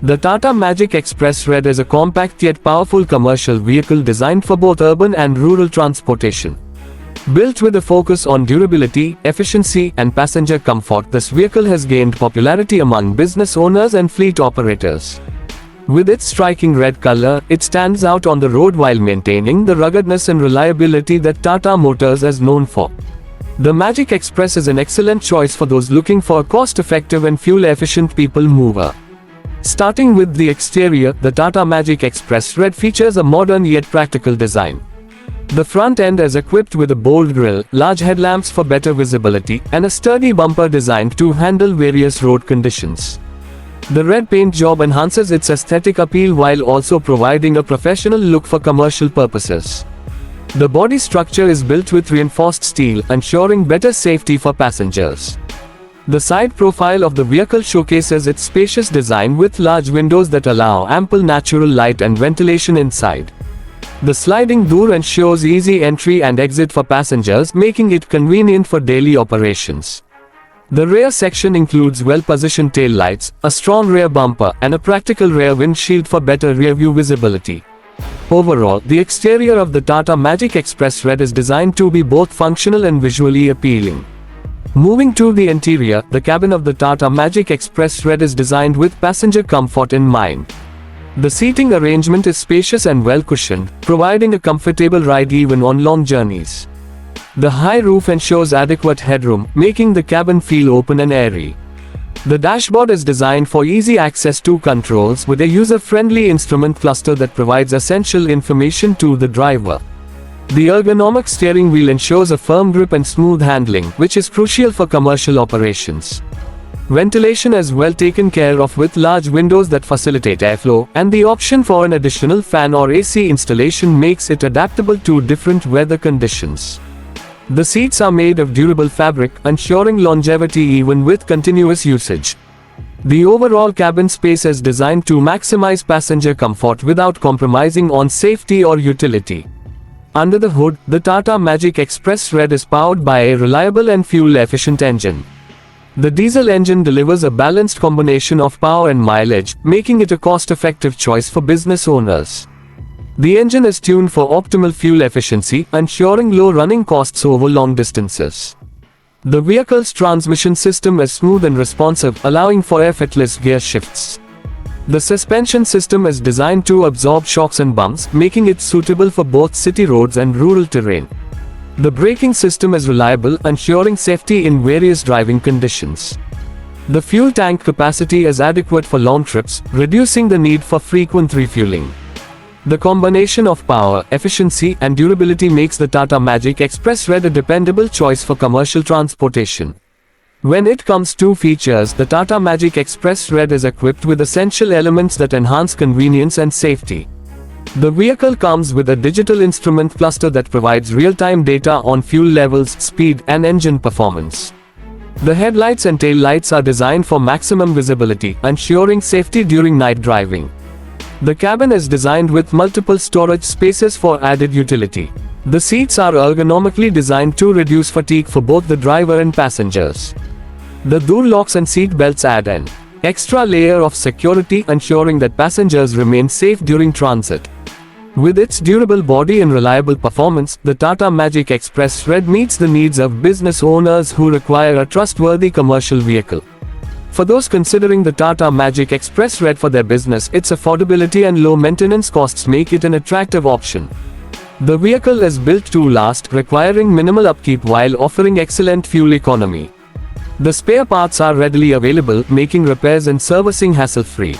The Tata Magic Express Red is a compact yet powerful commercial vehicle designed for both urban and rural transportation. Built with a focus on durability, efficiency, and passenger comfort, this vehicle has gained popularity among business owners and fleet operators. With its striking red color, it stands out on the road while maintaining the ruggedness and reliability that Tata Motors is known for. The Magic Express is an excellent choice for those looking for a cost-effective and fuel-efficient people mover. Starting with the exterior, the Tata Magic Express Red features a modern yet practical design. The front end is equipped with a bold grille, large headlamps for better visibility, and a sturdy bumper designed to handle various road conditions. The red paint job enhances its aesthetic appeal while also providing a professional look for commercial purposes. The body structure is built with reinforced steel, ensuring better safety for passengers. The side profile of the vehicle showcases its spacious design with large windows that allow ample natural light and ventilation inside. The sliding door ensures easy entry and exit for passengers, making it convenient for daily operations. The rear section includes well-positioned tail lights, a strong rear bumper, and a practical rear windshield for better rear-view visibility. Overall, the exterior of the Tata Magic Express Red is designed to be both functional and visually appealing. Moving to the interior, the cabin of the Tata Magic Express Red is designed with passenger comfort in mind. The seating arrangement is spacious and well-cushioned, providing a comfortable ride even on long journeys. The high roof ensures adequate headroom, making the cabin feel open and airy. The dashboard is designed for easy access to controls with a user-friendly instrument cluster that provides essential information to the driver. The ergonomic steering wheel ensures a firm grip and smooth handling, which is crucial for commercial operations. Ventilation is well taken care of with large windows that facilitate airflow, and the option for an additional fan or AC installation makes it adaptable to different weather conditions. The seats are made of durable fabric, ensuring longevity even with continuous usage. The overall cabin space is designed to maximize passenger comfort without compromising on safety or utility. Under the hood, the Tata Magic Express Red is powered by a reliable and fuel-efficient engine. The diesel engine delivers a balanced combination of power and mileage, making it a cost-effective choice for business owners. The engine is tuned for optimal fuel efficiency, ensuring low running costs over long distances. The vehicle's transmission system is smooth and responsive, allowing for effortless gear shifts. The suspension system is designed to absorb shocks and bumps, making it suitable for both city roads and rural terrain. The braking system is reliable, ensuring safety in various driving conditions. The fuel tank capacity is adequate for long trips, reducing the need for frequent refueling. The combination of power, efficiency, and durability makes the Tata Magic Express Red a dependable choice for commercial transportation. When it comes to features, the Tata Magic Express Red is equipped with essential elements that enhance convenience and safety. The vehicle comes with a digital instrument cluster that provides real-time data on fuel levels, speed, and engine performance. The headlights and tail lights are designed for maximum visibility, ensuring safety during night driving. The cabin is designed with multiple storage spaces for added utility. The seats are ergonomically designed to reduce fatigue for both the driver and passengers. The door locks and seat belts add an extra layer of security, ensuring that passengers remain safe during transit. With its durable body and reliable performance, the Tata Magic Express Red meets the needs of business owners who require a trustworthy commercial vehicle. For those considering the Tata Magic Express Red for their business, its affordability and low maintenance costs make it an attractive option. The vehicle is built to last, requiring minimal upkeep while offering excellent fuel economy. The spare parts are readily available, making repairs and servicing hassle-free.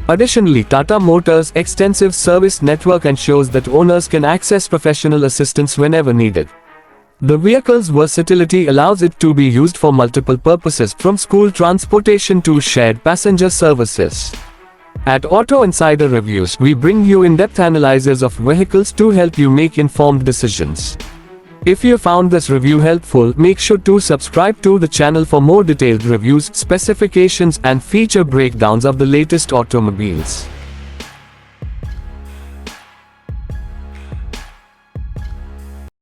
Additionally, Tata Motors' extensive service network ensures that owners can access professional assistance whenever needed. The vehicle's versatility allows it to be used for multiple purposes, from school transportation to shared passenger services. At Auto Insider Reviews, we bring you in-depth analyses of vehicles to help you make informed decisions. If you found this review helpful, make sure to subscribe to the channel for more detailed reviews, specifications, and feature breakdowns of the latest automobiles.